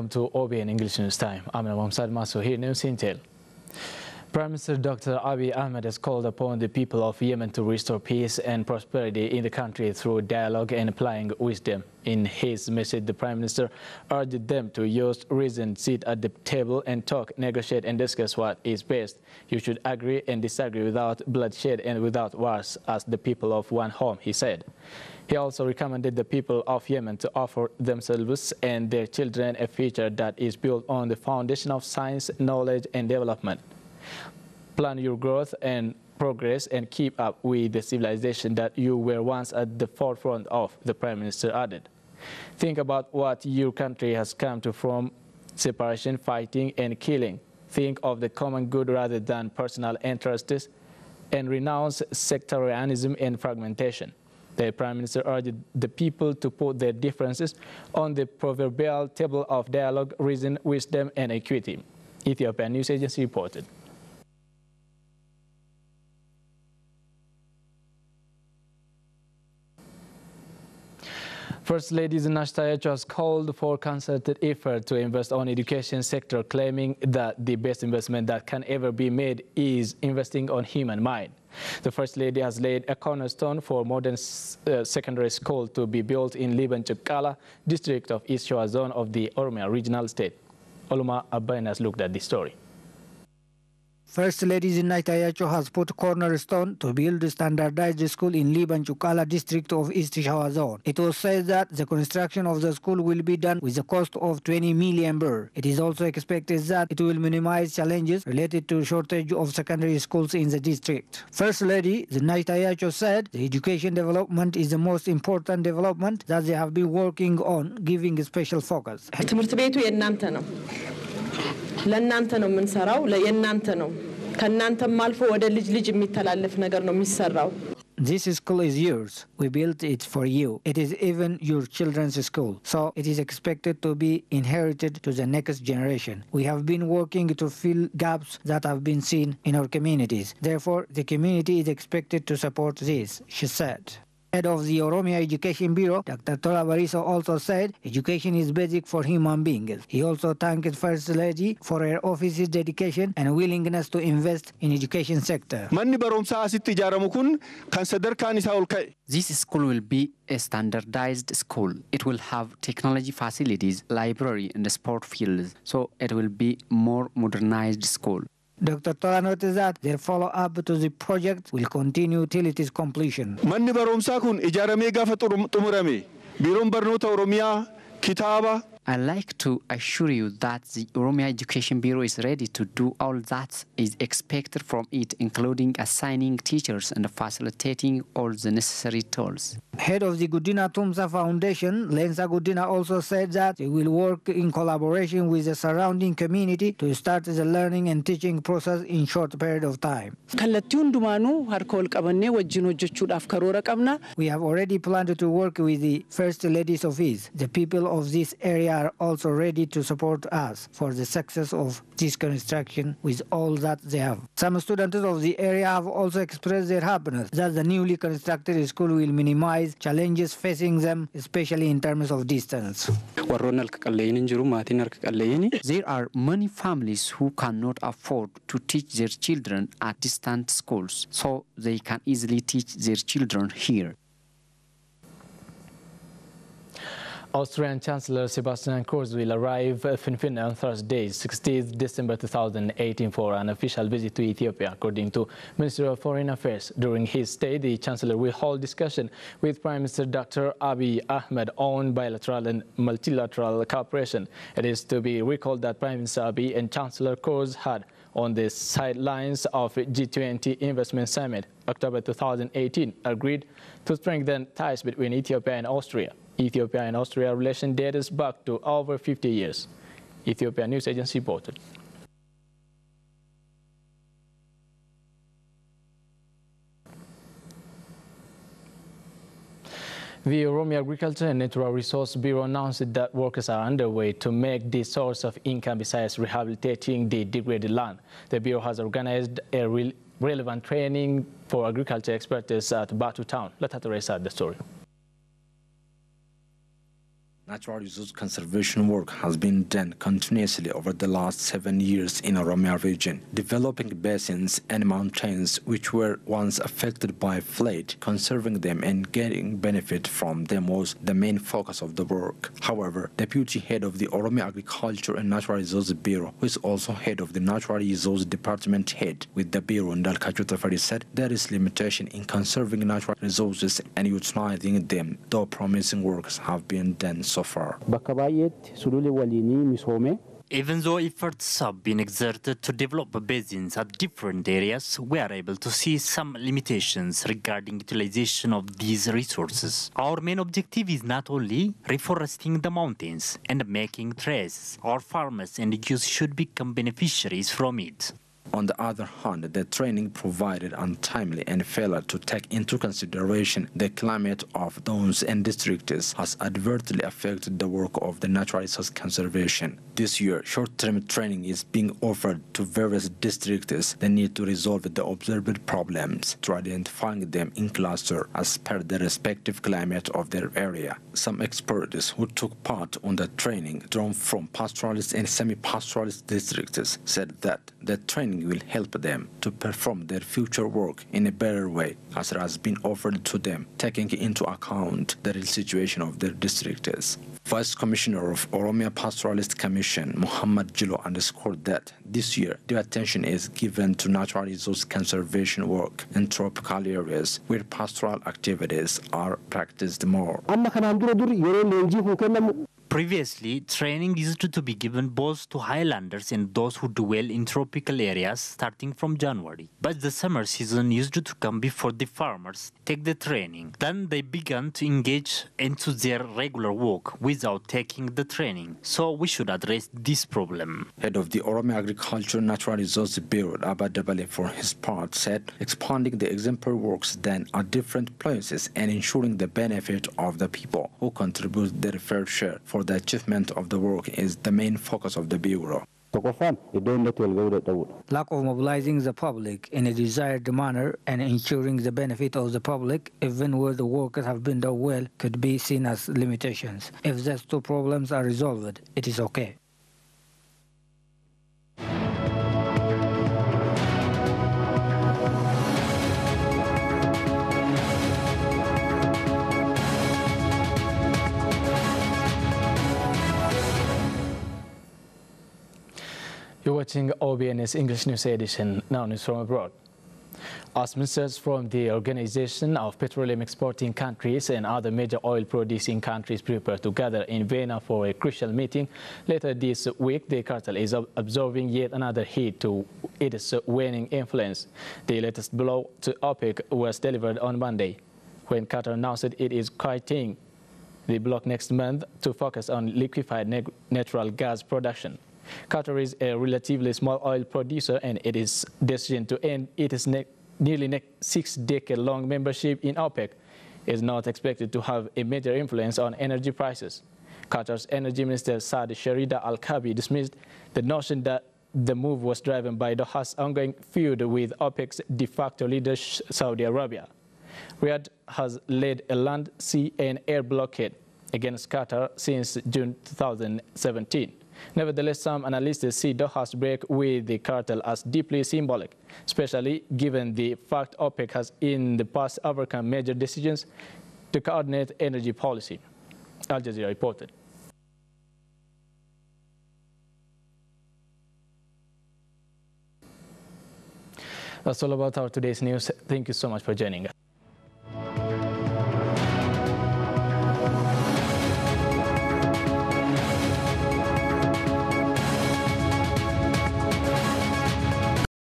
Welcome to OBN English News Time. I'm Mamsad Maso here, News Intel. Prime Minister Dr. Abiy Ahmed has called upon the people of Yemen to restore peace and prosperity in the country through dialogue and applying wisdom. In his message, the Prime Minister urged them to use reason, sit at the table and talk, negotiate and discuss what is best. You should agree and disagree without bloodshed and without wars as the people of one home, he said. He also recommended the people of Yemen to offer themselves and their children a future that is built on the foundation of science, knowledge and development. Plan your growth and progress and keep up with the civilization that you were once at the forefront of, the Prime Minister added. Think about what your country has come to from separation, fighting and killing. Think of the common good rather than personal interests and renounce sectarianism and fragmentation. The Prime Minister urged the people to put their differences on the proverbial table of dialogue, reason, wisdom and equity. Ethiopian News Agency reported. First Lady Zinash Tayacho has called for concerted effort to invest on education sector, claiming that the best investment that can ever be made is investing on human mind. The First Lady has laid a cornerstone for modern secondary school to be built in Liban-Chukala district of East Shoa zone of the Oromia regional state. Oluma Abbain has looked at this story. First Lady Zinash Tayacho has put cornerstone to build a standardized school in Liban-Chukala district of East Shoa zone. It was said that the construction of the school will be done with a cost of 20 million birr. It is also expected that it will minimize challenges related to shortage of secondary schools in the district. First Lady Zinash Tayacho said the education development is the most important development that they have been working on, giving a special focus. ለእናንተ ነው የምንሰራው ለየናንተ ነው ከናንተም አልፎ ወደ ልጅ ልጅ የሚተላለፍ ነገር ነው የሚሰራው This school is yours. We built it for you. It is even your children's school. So it is expected to be inherited to the next generation. We have been working to fill gaps that have been seen in our communities. Therefore, the community is expected to support this, she said. Head of the Oromia Education Bureau, Dr. Tola Bariso, also said education is basic for human beings. He also thanked First Lady for her office's dedication and willingness to invest in education sector. This school will be a standardized school. It will have technology facilities, library and sport fields, so it will be more modernized school. Dr. Tola noted that their follow-up to the project will continue till it is completion. Manni barumsa kun ijaarame gaafa xumurame biiroon barnoota Oromiyaa kitaaba. I'd like to assure you that the Oromia Education Bureau is ready to do all that is expected from it, including assigning teachers and facilitating all the necessary tools. Head of the Gudina Tumsa Foundation, Lensa Gudina, also said that they will work in collaboration with the surrounding community to start the learning and teaching process in short period of time. We have already planned to work with the First Lady's office. The people of this area are also ready to support us for the success of this construction with all that they have. Some students of the area have also expressed their happiness that the newly constructed school will minimize challenges facing them, especially in terms of distance. There are many families who cannot afford to teach their children at distant schools, so they can easily teach their children here. Austrian Chancellor Sebastian Kurz will arrive in Finland on Thursday, 16th December 2018 for an official visit to Ethiopia, according to Ministry of Foreign Affairs. During his stay, the Chancellor will hold discussion with Prime Minister Dr. Abiy Ahmed on bilateral and multilateral cooperation. It is to be recalled that Prime Minister Abiy and Chancellor Kurz had on the sidelines of G20 Investment Summit, October 2018, agreed to strengthen ties between Ethiopia and Austria. Ethiopia and Austria relation dates back to over 50 years. Ethiopian News Agency reported. The Oromia Agriculture and Natural Resource Bureau announced that workers are underway to make this source of income besides rehabilitating the degraded land. The Bureau has organized a relevant training for agriculture experts at Batu town. Let us start the story. Natural resource conservation work has been done continuously over the last 7 years in Oromia region, developing basins and mountains which were once affected by flood. Conserving them and getting benefit from them was the main focus of the work. However, Deputy Head of the Oromia Agriculture and Natural Resources Bureau, who is also head of the Natural Resource Department head with the Bureau, Ndalkacho Tafari, said there is limitation in conserving natural resources and utilizing them, though promising works have been done so far. Even though efforts have been exerted to develop basins at different areas, we are able to see some limitations regarding utilization of these resources. Our main objective is not only reforesting the mountains and making trails. Our farmers and youth should become beneficiaries from it. On the other hand, the training provided untimely and failure to take into consideration the climate of those and districts has adversely affected the work of the natural resource conservation. This year, short-term training is being offered to various districts that need to resolve the observed problems to identifying them in cluster as per the respective climate of their area. Some experts who took part on the training, drawn from pastoralist and semi-pastoralist districts, said that the training will help them to perform their future work in a better way as it has been offered to them, taking into account the real situation of their districts. Vice Commissioner of Oromia Pastoralist Commission, Muhammad Jilo, underscored that this year the attention is given to natural resource conservation work in tropical areas where pastoral activities are practiced more. Previously, training used to be given both to highlanders and those who dwell in tropical areas starting from January. But the summer season used to come before the farmers take the training. Then they began to engage into their regular work without taking the training. So we should address this problem. Head of the Oromia Agriculture Natural Resources Bureau, Abba Dabale, for his part, said expanding the exemplary works done at different places and ensuring the benefit of the people who contribute their fair share for the achievement of the work is the main focus of the Bureau. Lack of mobilizing the public in a desired manner and ensuring the benefit of the public, even where the workers have been done well, could be seen as limitations. If those two problems are resolved, it is okay. You're watching OBN's English News Edition, now news from abroad. As ministers from the Organization of Petroleum Exporting Countries and other major oil-producing countries prepare to gather in Vienna for a crucial meeting later this week, the cartel is absorbing yet another hit to its waning influence. The latest blow to OPEC was delivered on Monday, when Qatar announced it is quitting the bloc next month to focus on liquefied natural gas production. Qatar is a relatively small oil producer, and it is destined to end its nearly 6-decade-long membership in OPEC. Is not expected to have a major influence on energy prices. Qatar's Energy Minister Saad Sharida Al-Kabi dismissed the notion that the move was driven by Doha's ongoing feud with OPEC's de facto leader Saudi Arabia. Riyadh has led a land, sea and air blockade against Qatar since June 2017. Nevertheless, some analysts see Doha's break with the cartel as deeply symbolic, especially given the fact OPEC has in the past overcome major decisions to coordinate energy policy. Al Jazeera reported. That's all about our today's news. Thank you so much for joining us.